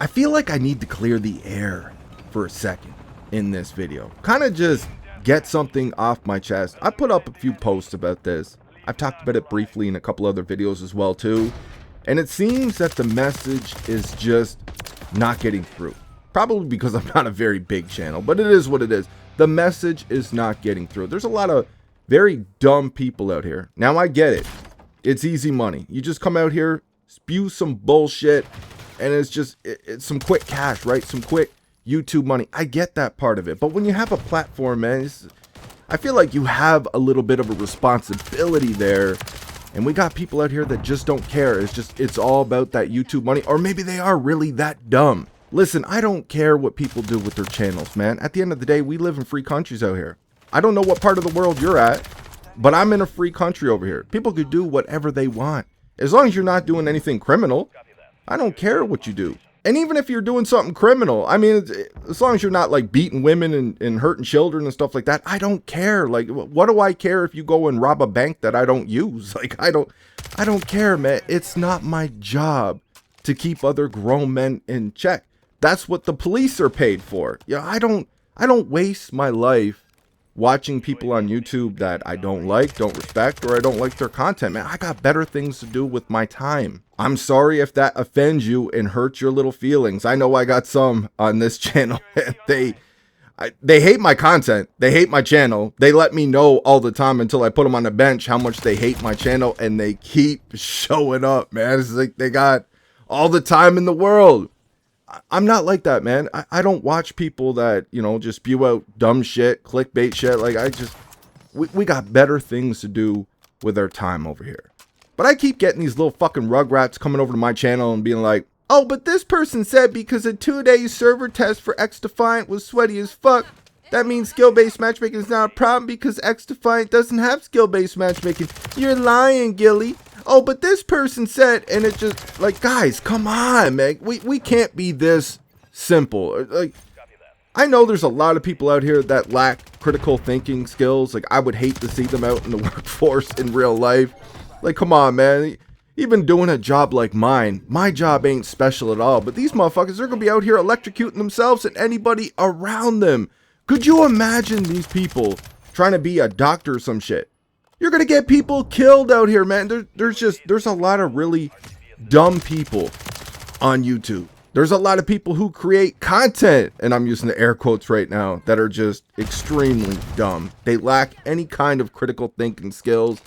I feel like I need to clear the air for a second in this video. Kind of just get something off my chest. I put up a few posts about this. I've talked about it briefly in a couple other videos as well too. And it seems that the message is just not getting through. Probably because I'm not a very big channel, but it is what it is. The message is not getting through. There's a lot of very dumb people out here. Now I get it. It's easy money. You just come out here, spew some bullshit, and it's some quick cash, right? Some quick YouTube money. I get that part of it. But when you have a platform, man, I feel like you have a little bit of a responsibility there. And we got people out here that just don't care. It's all about that YouTube money. Or maybe they are really that dumb. Listen, I don't care what people do with their channels, man. At the end of the day, we live in free countries out here. I don't know what part of the world you're at, but I'm in a free country over here. People could do whatever they want. As long as you're not doing anything criminal, I don't care what you do. And even if you're doing something criminal, I mean, as long as you're not like beating women and hurting children and stuff like that, I don't care. Like, what do I care if you go and rob a bank that I don't use? Like, I don't care, man. It's not my job to keep other grown men in check. That's what the police are paid for. Yeah, I don't waste my life watching people on YouTube that I don't like, don't respect, or I don't like their content, man. I got better things to do with my time. I'm sorry if that offends you and hurts your little feelings. I know I got some on this channel. They hate my content. They hate my channel. They let me know all the time until I put them on the bench how much they hate my channel, and they keep showing up, man. It's like they got all the time in the world. I'm not like that, man. I don't watch people that, you know, just spew out dumb shit, clickbait shit. Like, we got better things to do with our time over here. But I keep getting these little fucking rugrats coming over to my channel and being like, oh, but this person said because a 2-day server test for Xdefiant was sweaty as fuck, that means skill-based matchmaking is not a problem because Xdefiant doesn't have skill-based matchmaking. You're lying, Gilly. Oh, but this person said, and it just, like, guys, come on, man. We can't be this simple. Like, I know there's a lot of people out here that lack critical thinking skills. Like, I would hate to see them out in the workforce in real life. Like, come on, man. Even doing a job like mine, my job ain't special at all. But these motherfuckers, they're going to be out here electrocuting themselves and anybody around them. Could you imagine these people trying to be a doctor or some shit? You're going to get people killed out here, man. There's a lot of really dumb people on YouTube. There's a lot of people who create content, and I'm using the air quotes right now, that are just extremely dumb. They lack any kind of critical thinking skills.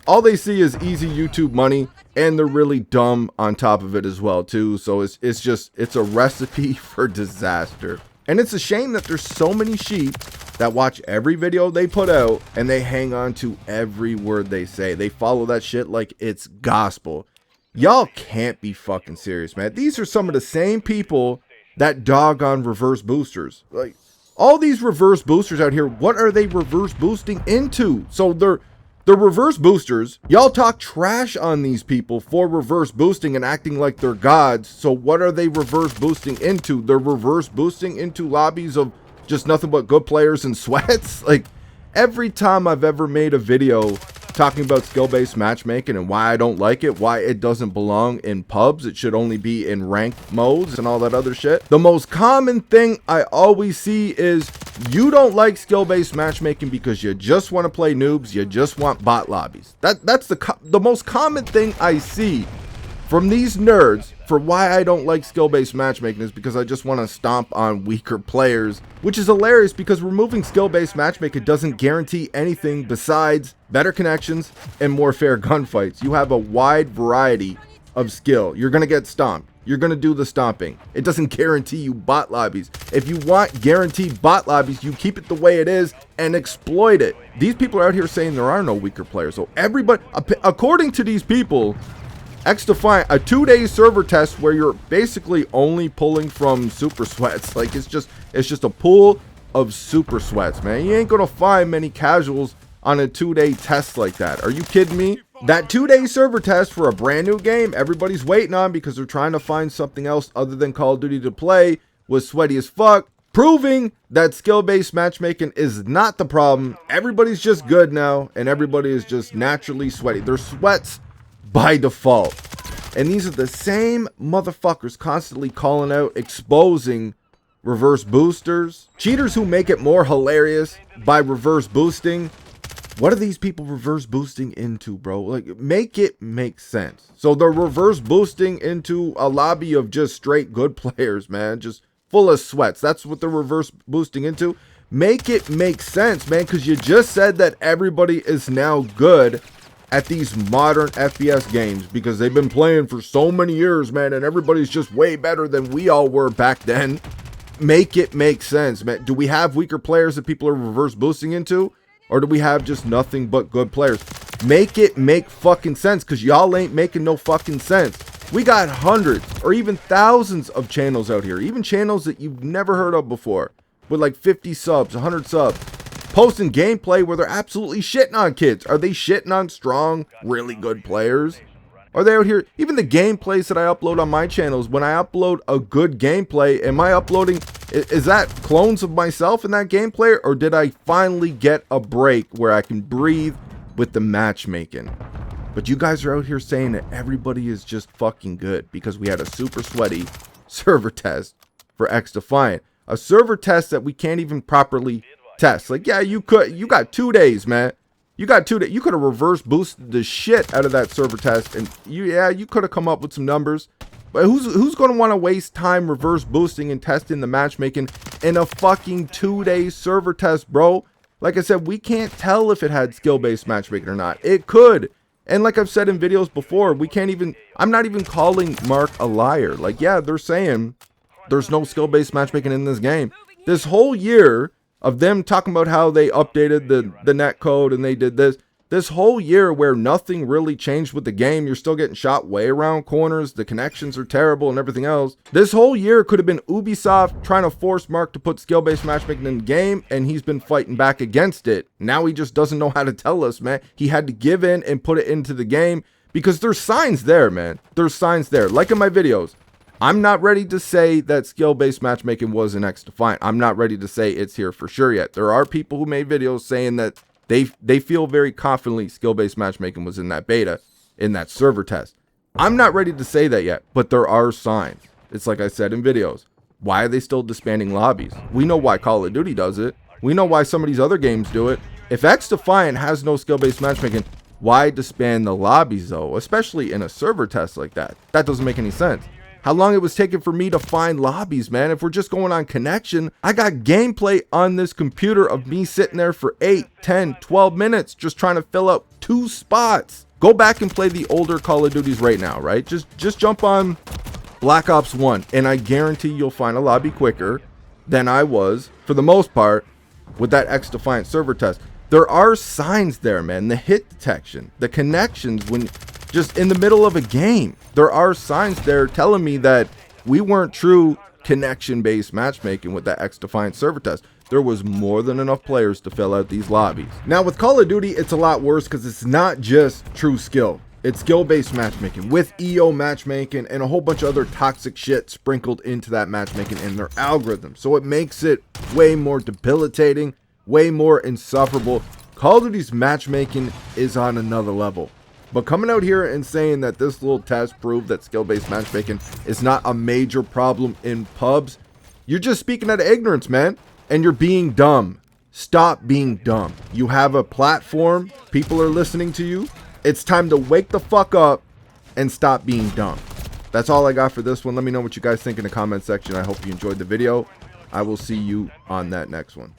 All they see is easy YouTube money, and they're really dumb on top of it as well too. So it's a recipe for disaster. And it's a shame that there's so many sheep that watch every video they put out and they hang on to every word they say. They follow that shit like it's gospel. Y'all can't be fucking serious, man. These are some of the same people that dog on reverse boosters. Like, all these reverse boosters out here, what are they reverse boosting into? So they're reverse boosters. Y'all talk trash on these people for reverse boosting and acting like they're gods. So what are they reverse boosting into? They're reverse boosting into lobbies of just nothing but good players and sweats. Like, every time I've ever made a video talking about skill-based matchmaking and why I don't like it, why it doesn't belong in pubs, it should only be in ranked modes and all that other shit, the most common thing I always see is you don't like skill-based matchmaking because you just want to play noobs, you just want bot lobbies. That's the most common thing I see from these nerds for why I don't like skill-based matchmaking is because I just want to stomp on weaker players, which is hilarious because removing skill-based matchmaking doesn't guarantee anything besides better connections and more fair gunfights. You have a wide variety of skill. You're going to get stomped. You're going to do the stomping. It doesn't guarantee you bot lobbies. If you want guaranteed bot lobbies, you keep it the way it is and exploit it. These people are out here saying there are no weaker players. So everybody, according to these people, Xdefiant, a 2-day server test where you're basically only pulling from super sweats. Like, it's just a pool of super sweats, man. You ain't gonna find many casuals on a 2-day test like that. Are you kidding me? That 2-day server test for a brand new game everybody's waiting on because they're trying to find something else other than Call of Duty to play was sweaty as fuck, proving that skill-based matchmaking is not the problem. Everybody's just good now, and everybody is just naturally sweaty. They're sweats by default. And these are the same motherfuckers constantly calling out, exposing reverse boosters. Cheaters who make it more hilarious by reverse boosting. What are these people reverse boosting into, bro? Like, make it make sense. So they're reverse boosting into a lobby of just straight good players, man. Just full of sweats. That's what they're reverse boosting into. Make it make sense, man, because you just said that everybody is now good at these modern FPS games because they've been playing for so many years, man, and everybody's just way better than we all were back then. Make it make sense, man. Do we have weaker players that people are reverse boosting into? Or do we have just nothing but good players? Make it make fucking sense, because y'all ain't making no fucking sense. We got hundreds or even thousands of channels out here, even channels that you've never heard of before, with like 50 subs, 100 subs, posting gameplay where they're absolutely shitting on kids. Are they shitting on strong, really good players? Are they out here? Even the gameplays that I upload on my channels, when I upload a good gameplay, am I uploading, is that clones of myself in that gameplay? Or did I finally get a break where I can breathe with the matchmaking? But you guys are out here saying that everybody is just fucking good because we had a super sweaty server test for Xdefiant. A server test that we can't even properly test. Like, yeah, you got 2 days, man. You got 2 days. You could have reverse boosted the shit out of that server test, and you could have come up with some numbers. But who's going to want to waste time reverse boosting and testing the matchmaking in a fucking 2-day server test, bro? Like I said, we can't tell if it had skill-based matchmaking or not. It could. And like I've said in videos before, we can't even, I'm not even calling Mark a liar. Like, yeah, they're saying there's no skill-based matchmaking in this game. This whole year of them talking about how they updated the net code and they did this whole year where nothing really changed with the game, you're still getting shot way around corners, the connections are terrible and everything else. This whole year could have been Ubisoft trying to force Mark to put skill-based matchmaking in the game, and he's been fighting back against it. Now he just doesn't know how to tell us, man. He had to give in and put it into the game because there's signs there, man. There's signs there. Like in my videos, I'm not ready to say that skill-based matchmaking was in Xdefiant. I'm not ready to say it's here for sure yet. There are people who made videos saying that they feel very confidently skill-based matchmaking was in that beta, in that server test. I'm not ready to say that yet, but there are signs. It's like I said in videos. Why are they still disbanding lobbies? We know why Call of Duty does it. We know why some of these other games do it. If Xdefiant has no skill-based matchmaking, why disband the lobbies though? Especially in a server test like that. That doesn't make any sense. How long it was taking for me to find lobbies, man. If we're just going on connection, I got gameplay on this computer of me sitting there for 8, 10, 12 minutes just trying to fill up 2 spots. Go back and play the older Call of Duties right now, right? Just jump on Black Ops 1 and I guarantee you'll find a lobby quicker than I was, for the most part, with that Xdefiant server test. There are signs there, man. The hit detection, the connections when just in the middle of a game. There are signs there telling me that we weren't true connection-based matchmaking with that Xdefiant server test. There was more than enough players to fill out these lobbies. Now with Call of Duty, it's a lot worse because it's not just true skill. It's skill-based matchmaking with Eomm matchmaking and a whole bunch of other toxic shit sprinkled into that matchmaking in their algorithm. So it makes it way more debilitating, way more insufferable. Call of Duty's matchmaking is on another level. But coming out here and saying that this little test proved that skill-based matchmaking is not a major problem in pubs, you're just speaking out of ignorance, man. And you're being dumb. Stop being dumb. You have a platform. People are listening to you. It's time to wake the fuck up and stop being dumb. That's all I got for this one. Let me know what you guys think in the comment section. I hope you enjoyed the video. I will see you on that next one.